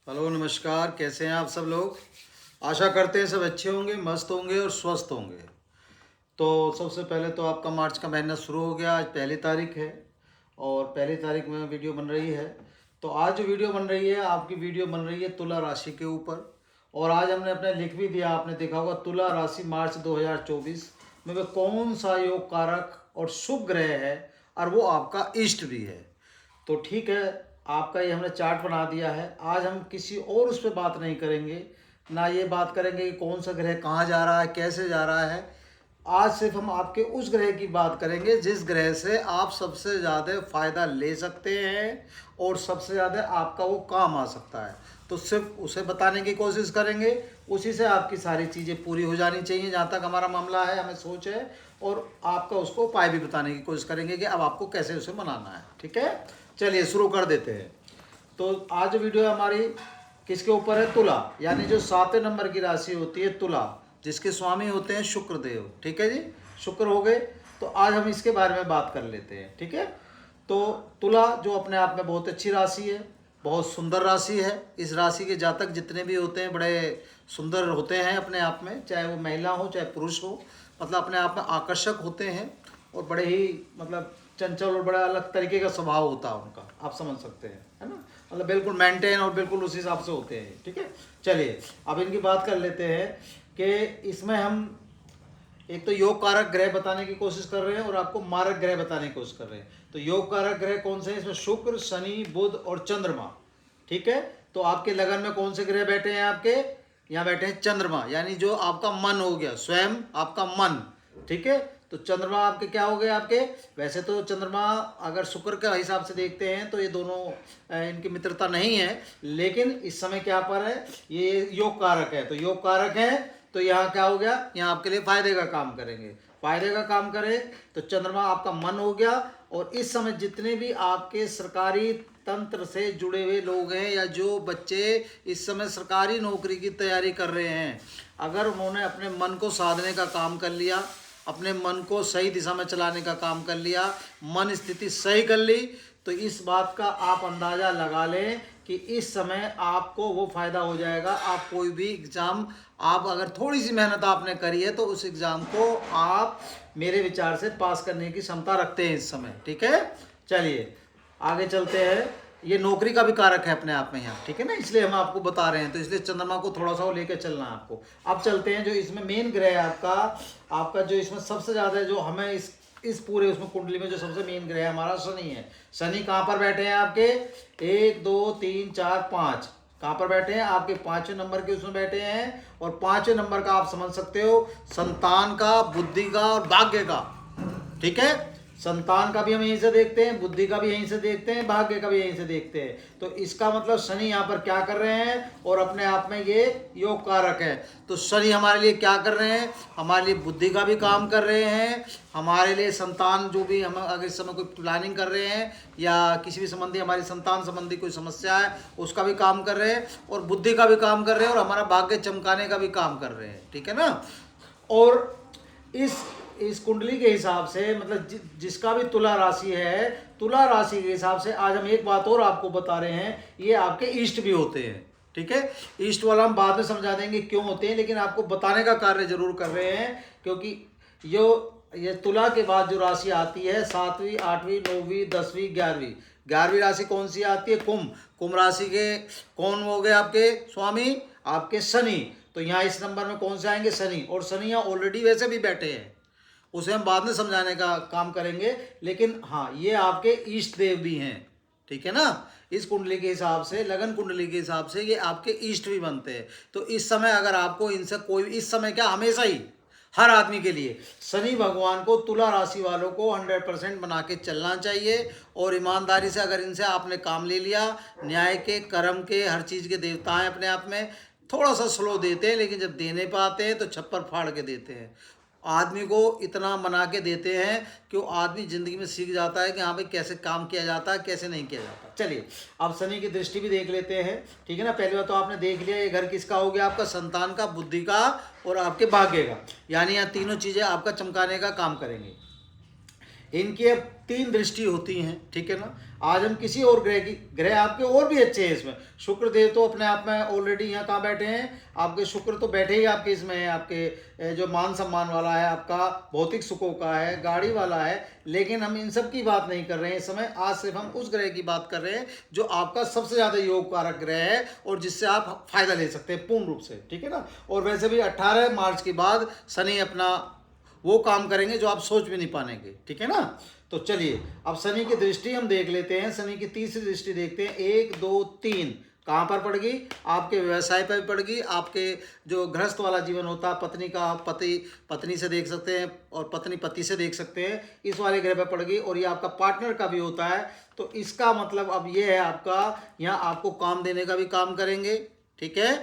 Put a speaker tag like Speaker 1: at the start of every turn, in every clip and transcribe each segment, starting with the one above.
Speaker 1: Hello नमस्कार, कैसे हैं आप सब लोग। आशा करते हैं सब अच्छे होंगे, मस्त होंगे और स्वस्थ होंगे। तो सबसे पहले तो आपका मार्च का महीना शुरू हो गया। आज पहली तारीख है और पहली तारीख में वीडियो बन रही है। तो आज जो वीडियो बन रही है, आपकी वीडियो बन रही है तुला राशि के ऊपर। और आज हमने अपने लिख भी दिया, आपने देखा होगा, तुला राशि मार्च 2024 में वह कौन सा योग कारक और शुभ ग्रह है और वो आपका इष्ट भी है। तो ठीक है, आपका ये हमने चार्ट बना दिया है। आज हम किसी और उस पर बात नहीं करेंगे, ना ये बात करेंगे कि कौन सा ग्रह कहाँ जा रहा है, कैसे जा रहा है। आज सिर्फ हम आपके उस ग्रह की बात करेंगे जिस ग्रह से आप सबसे ज़्यादा फायदा ले सकते हैं और सबसे ज़्यादा आपका वो काम आ सकता है। तो सिर्फ उसे बताने की कोशिश करेंगे, उसी से आपकी सारी चीज़ें पूरी हो जानी चाहिए जहाँ तक हमारा मामला है, हमें सोच है। और आपका उसको उपाय भी बताने की कोशिश करेंगे कि अब आपको कैसे उसे मनाना है। ठीक है, चलिए शुरू कर देते हैं। तो आज वीडियो हमारी किसके ऊपर है? तुला, यानी जो 7वें नंबर की राशि होती है तुला, जिसके स्वामी होते हैं शुक्र देव। ठीक है जी, शुक्र हो गए। तो आज हम इसके बारे में बात कर लेते हैं। ठीक है, तो तुला जो अपने आप में बहुत अच्छी राशि है, बहुत सुंदर राशि है। इस राशि के जातक जितने भी होते हैं बड़े सुंदर होते हैं अपने आप में, चाहे वो महिला हो चाहे पुरुष हो। मतलब अपने आप में आकर्षक होते हैं और बड़े ही मतलब चंचल और बड़ा अलग तरीके का स्वभाव होता है उनका, आप समझ सकते हैं, है ना। मतलब बिल्कुल मेंटेन और बिल्कुल उस हिसाब से होते हैं। ठीक है, चलिए अब इनकी बात कर लेते हैं कि इसमें हम एक तो योग कारक ग्रह बताने की कोशिश कर रहे हैं और आपको मारक ग्रह बताने की कोशिश कर रहे हैं। तो योग कारक ग्रह कौन से हैं? इसमें शुक्र, शनि, बुध और चंद्रमा। ठीक है, तो आपके लगन में कौन से ग्रह बैठे हैं? आपके यहाँ बैठे हैं चंद्रमा, यानी जो आपका मन हो गया, स्वयं आपका मन। ठीक है, तो चंद्रमा आपके क्या हो गए? आपके वैसे तो चंद्रमा अगर शुक्र के हिसाब से देखते हैं तो ये दोनों इनकी मित्रता नहीं है, लेकिन इस समय क्या पर है? ये योग कारक है। तो योग कारक है तो यहाँ क्या हो गया? यहाँ आपके लिए फायदे का काम करेंगे। फायदे का काम करें तो चंद्रमा आपका मन हो गया। और इस समय जितने भी आपके सरकारी तंत्र से जुड़े हुए लोग हैं या जो बच्चे इस समय सरकारी नौकरी की तैयारी कर रहे हैं, अगर उन्होंने अपने मन को साधने का काम कर लिया, अपने मन को सही दिशा में चलाने का काम कर लिया, मन स्थिति सही कर ली, तो इस बात का आप अंदाज़ा लगा लें कि इस समय आपको वो फायदा हो जाएगा। आप कोई भी एग्ज़ाम, आप अगर थोड़ी सी मेहनत आपने करी है तो उस एग्ज़ाम को आप मेरे विचार से पास करने की क्षमता रखते हैं इस समय। ठीक है, चलिए आगे चलते हैं। ये नौकरी का भी कारक है अपने आप में यहाँ, ठीक है ना, इसलिए हम आपको बता रहे हैं। तो इसलिए चंद्रमा को थोड़ा सा वो लेकर चलना है आपको। अब चलते हैं जो इसमें मेन ग्रह है आपका, आपका जो इसमें सबसे ज़्यादा जो हमें इस पूरे उसमें कुंडली में जो सबसे मेन ग्रह है हमारा शनि है। शनि कहाँ पर बैठे हैं आपके? 1 2 3 4 5 कहाँ पर बैठे हैं? आपके 5वें नंबर के उसमें बैठे हैं। और 5वें नंबर का आप समझ सकते हो संतान का, बुद्धि का और भाग्य का। ठीक है, संतान का भी हम यहीं से देखते हैं, बुद्धि का भी यहीं से देखते हैं, भाग्य का भी यहीं से देखते हैं। तो इसका मतलब शनि यहाँ पर क्या कर रहे हैं? और अपने आप में ये योग कारक है। तो शनि हमारे लिए क्या कर रहे हैं? हमारे लिए बुद्धि का भी काम कर रहे हैं, हमारे लिए संतान जो भी हम अगर इस समय कोई प्लानिंग कर रहे हैं या किसी भी संबंधी हमारी संतान संबंधी कोई समस्या है उसका भी काम कर रहे हैं, और बुद्धि का भी काम कर रहे हैं, और हमारा भाग्य चमकाने का भी काम कर रहे हैं। ठीक है ना। और इस कुंडली के हिसाब से मतलब जिसका भी तुला राशि है, तुला राशि के हिसाब से आज हम एक बात और आपको बता रहे हैं, ये आपके इष्ट भी होते हैं। ठीक है, इष्ट वाला हम बाद में समझा देंगे क्यों होते हैं, लेकिन आपको बताने का कार्य जरूर कर रहे हैं। क्योंकि ये तुला के बाद जो राशि आती है 7वीं, 8वीं, 9वीं, 10वीं, 11वीं, 11वीं राशि कौन सी आती है? कुंभ। कुंभ राशि के कौन हो गए आपके स्वामी? आपके शनि। तो यहाँ इस नंबर में कौन से आएंगे? शनि। और शनि यहाँ ऑलरेडी वैसे भी बैठे हैं, उसे हम बाद में समझाने का काम करेंगे। लेकिन हाँ, ये आपके इष्ट देव भी हैं। ठीक है ना, इस कुंडली के हिसाब से, लगन कुंडली के हिसाब से ये आपके इष्ट भी बनते हैं। तो इस समय अगर आपको इनसे कोई, इस समय क्या हमेशा ही हर आदमी के लिए शनि भगवान को, तुला राशि वालों को 100% बना के चलना चाहिए। और ईमानदारी से अगर इनसे आपने काम ले लिया, न्याय के, कर्म के, हर चीज़ के देवता हैं अपने आप में। थोड़ा सा स्लो देते हैं, लेकिन जब देने पे आते हैं तो छप्पर फाड़ के देते हैं। आदमी को इतना मना के देते हैं कि वो आदमी ज़िंदगी में सीख जाता है कि हाँ भाई कैसे काम किया जाता है, कैसे नहीं किया जाता। चलिए अब शनि की दृष्टि भी देख लेते हैं। ठीक है ना, पहली बार तो आपने देख लिया ये घर किसका हो गया? आपका संतान का, बुद्धि का और आपके भाग्य का, यानी यहाँ तीनों चीज़ें आपका चमकाने का काम करेंगे। इनकी अब 3 दृष्टि होती हैं, ठीक है ना। आज हम किसी और ग्रह आपके और भी अच्छे हैं इसमें। शुक्र देव तो अपने आप में ऑलरेडी यहाँ कहाँ बैठे हैं, आपके शुक्र तो बैठे ही आपके इसमें है, आपके जो मान सम्मान वाला है, आपका भौतिक सुखों का है, गाड़ी वाला है। लेकिन हम इन सब की बात नहीं कर रहे हैं इस समय। आज सिर्फ हम उस ग्रह की बात कर रहे हैं जो आपका सबसे ज़्यादा योग कारक ग्रह है और जिससे आप फायदा ले सकते हैं पूर्ण रूप से, ठीक है ना। और वैसे भी 18 मार्च के बाद शनि अपना वो काम करेंगे जो आप सोच भी नहीं पाएंगे, ठीक है ना। तो चलिए अब शनि की दृष्टि हम देख लेते हैं। शनि की तीसरी दृष्टि देखते हैं, 1 2 3 कहाँ पर पड़गी, आपके व्यवसाय पर भी पड़गी, आपके जो गृहस्थ वाला जीवन होता है, पत्नी का पति पत्नी से देख सकते हैं और पत्नी पति से देख सकते हैं, इस वाले ग्रह पर पड़गी। और ये आपका पार्टनर का भी होता है। तो इसका मतलब अब ये है आपका, यहाँ आपको काम देने का भी काम करेंगे, ठीक है,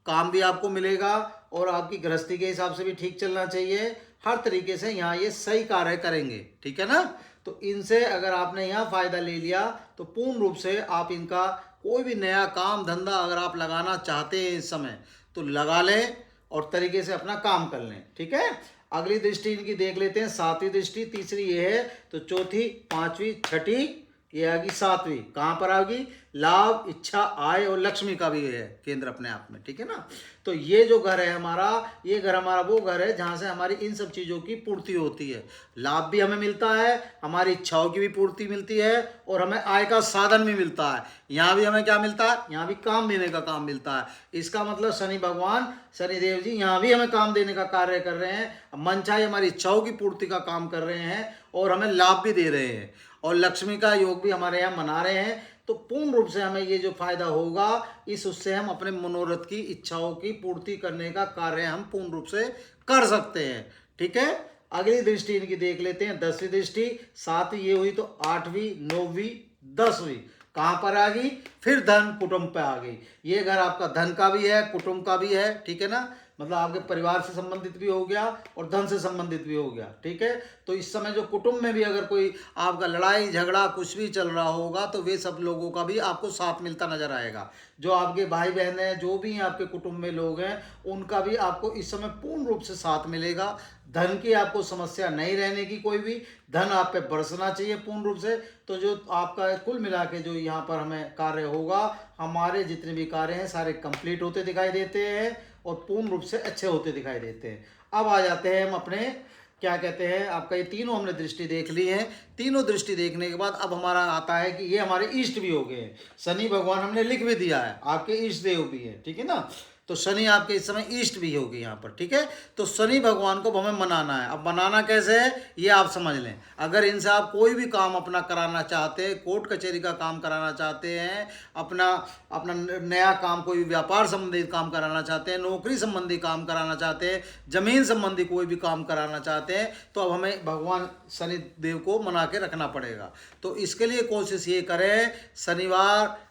Speaker 1: काम भी आपको मिलेगा और आपकी गृहस्थी के हिसाब से भी ठीक चलना चाहिए। हर तरीके से यहाँ ये सही कार्य करेंगे, ठीक है ना। तो इनसे अगर आपने यहाँ फायदा ले लिया तो पूर्ण रूप से आप इनका कोई भी नया काम धंधा अगर आप लगाना चाहते हैं इस समय तो लगा लें और तरीके से अपना काम कर लें, ठीक है। अगली दृष्टि इनकी देख लेते हैं, 7वीं दृष्टि। तीसरी ये है, तो चौथी, 5वीं, छठी, ये आएगी 7वीं। कहाँ पर आएगी, लाभ, इच्छा, आय और लक्ष्मी का भी है केंद्र अपने आप में, ठीक है ना। तो ये जो घर है हमारा, ये घर हमारा वो घर है जहाँ से हमारी इन सब चीज़ों की पूर्ति होती है। लाभ भी हमें मिलता है, हमारी इच्छाओं की भी पूर्ति मिलती है और हमें आय का साधन भी मिलता है। यहाँ भी हमें क्या मिलता है, यहाँ भी काम देने का काम मिलता है। इसका मतलब शनि भगवान, शनिदेव जी यहाँ भी हमें काम देने का कार्य कर रहे हैं, मनचाही हमारी इच्छाओं की पूर्ति का काम कर रहे हैं और हमें लाभ भी दे रहे हैं और लक्ष्मी का योग भी हमारे यहाँ मना रहे हैं। तो पूर्ण रूप से हमें ये जो फायदा होगा इस उससे हम अपने मनोरथ की इच्छाओं की पूर्ति करने का कार्य हम पूर्ण रूप से कर सकते हैं, ठीक है। अगली दृष्टि इनकी देख लेते हैं, 10वीं दृष्टि। 7वीं ये हुई तो 8वीं, 9वीं, 10वीं कहाँ पर आ गई, फिर धन कुटुंब पे आ गई। ये घर आपका धन का भी है, कुटुंब का भी है, ठीक है ना। मतलब आपके परिवार से संबंधित भी हो गया और धन से संबंधित भी हो गया, ठीक है। तो इस समय जो कुटुंब में भी अगर कोई आपका लड़ाई झगड़ा कुछ भी चल रहा होगा तो वे सब लोगों का भी आपको साथ मिलता नजर आएगा। जो आपके भाई बहन हैं, जो भी आपके कुटुंब में लोग हैं, उनका भी आपको इस समय पूर्ण रूप से साथ मिलेगा। धन की आपको समस्या नहीं रहने की, कोई भी धन आप पे बरसना चाहिए पूर्ण रूप से। तो जो आपका कुल मिला के जो यहाँ पर हमें कार्य होगा, हमारे जितने भी कार्य हैं सारे कंप्लीट होते दिखाई देते हैं और पूर्ण रूप से अच्छे होते दिखाई देते हैं। अब आ जाते हैं हम अपने क्या कहते हैं, आपका ये तीनों हमने दृष्टि देख ली है। तीनों दृष्टि देखने के बाद अब हमारा आता है कि ये हमारे इष्ट भी हो गए हैं। शनि भगवान हमने लिख भी दिया है, आपके इष्ट देव भी है, ठीक है ना। तो शनि आपके इस समय इष्ट भी होगी यहाँ पर, ठीक है। तो शनि भगवान को हमें मनाना है। अब मनाना कैसे है ये आप समझ लें। अगर इनसे आप कोई भी काम अपना कराना चाहते हैं, कोर्ट कचहरी का काम कराना चाहते हैं, अपना अपना नया काम, कोई व्यापार संबंधित काम कराना चाहते हैं, नौकरी संबंधी काम कराना चाहते हैं, जमीन संबंधी कोई भी काम कराना चाहते हैं, तो अब हमें भगवान शनि देव को मना के रखना पड़ेगा। तो इसके लिए कोशिश ये करें,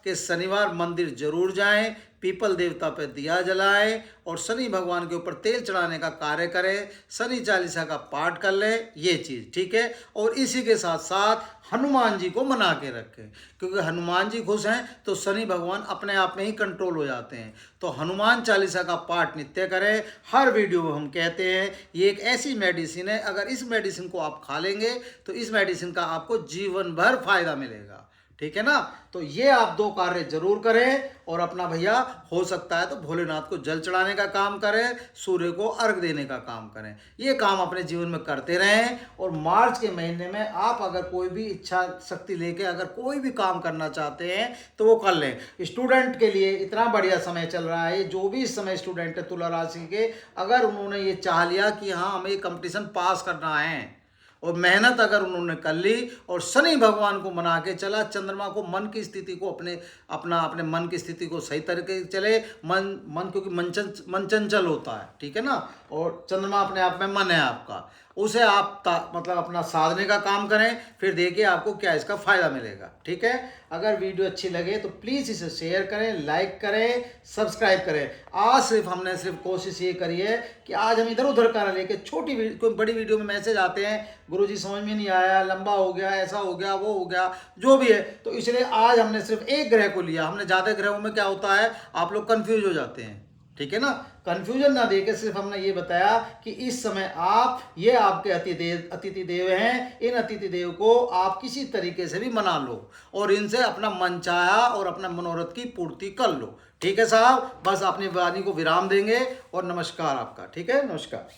Speaker 1: शनिवार मंदिर जरूर जाएं, पीपल देवता पर दिया जलाएं और शनि भगवान के ऊपर तेल चढ़ाने का कार्य करें, शनि चालीसा का पाठ कर लें, ये चीज़ ठीक है। और इसी के साथ साथ हनुमान जी को मना के रखें, क्योंकि हनुमान जी खुश हैं तो शनि भगवान अपने आप में ही कंट्रोल हो जाते हैं। तो हनुमान चालीसा का पाठ नित्य करें। हर वीडियो में हम कहते हैं ये एक ऐसी मेडिसिन है, अगर इस मेडिसिन को आप खा लेंगे तो इस मेडिसिन का आपको जीवन भर फायदा मिलेगा, ठीक है ना। तो ये आप 2 कार्य जरूर करें और अपना भैया हो सकता है तो भोलेनाथ को जल चढ़ाने का काम करें, सूर्य को अर्घ देने का काम करें। ये काम अपने जीवन में करते रहें और मार्च के महीने में आप अगर कोई भी इच्छा शक्ति लेके अगर कोई भी काम करना चाहते हैं तो वो कर लें। स्टूडेंट के लिए इतना बढ़िया समय चल रहा है, जो भी इस समय स्टूडेंट है तुला राशि के, अगर उन्होंने ये चाह लिया कि हाँ हमें कंपटीशन पास करना है और मेहनत अगर उन्होंने कर ली और शनि भगवान को मना के चला, चंद्रमा को मन की स्थिति को अपने मन की स्थिति को सही तरीके से चले, मन क्योंकि मन चंचल होता है, ठीक है ना। और चंद्रमा अपने आप में मन है आपका, उसे आप मतलब अपना साधने का काम करें, फिर देखिए आपको क्या इसका फ़ायदा मिलेगा, ठीक है। अगर वीडियो अच्छी लगे तो प्लीज़ इसे शेयर करें, लाइक करें, सब्सक्राइब करें। आज हमने सिर्फ कोशिश ये करी है कि आज हम इधर उधर का लेके छोटी कोई बड़ी वीडियो में मैसेज आते हैं, गुरुजी समझ में नहीं आया, लंबा हो गया, ऐसा हो गया, वो हो गया, जो भी है। तो इसलिए आज हमने सिर्फ एक ग्रह को लिया। हमने ज़्यादा ग्रहों में क्या होता है आप लोग कन्फ्यूज हो जाते हैं, ठीक है ना, कंफ्यूजन ना देके सिर्फ हमने ये बताया कि इस समय आप, ये आपके अतिथि देव हैं, इन अतिथि देव को आप किसी तरीके से भी मना लो और इनसे अपना मन चाहा और अपना मनोरथ की पूर्ति कर लो। ठीक है साहब, बस अपनी वाणी को विराम देंगे और नमस्कार आपका। ठीक है, नमस्कार।